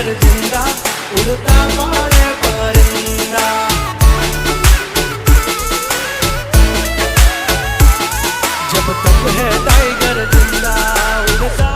Tiger जिंदा उड़ता मारे परिंदा। जब तक है टाइगर जिंदा उड़ता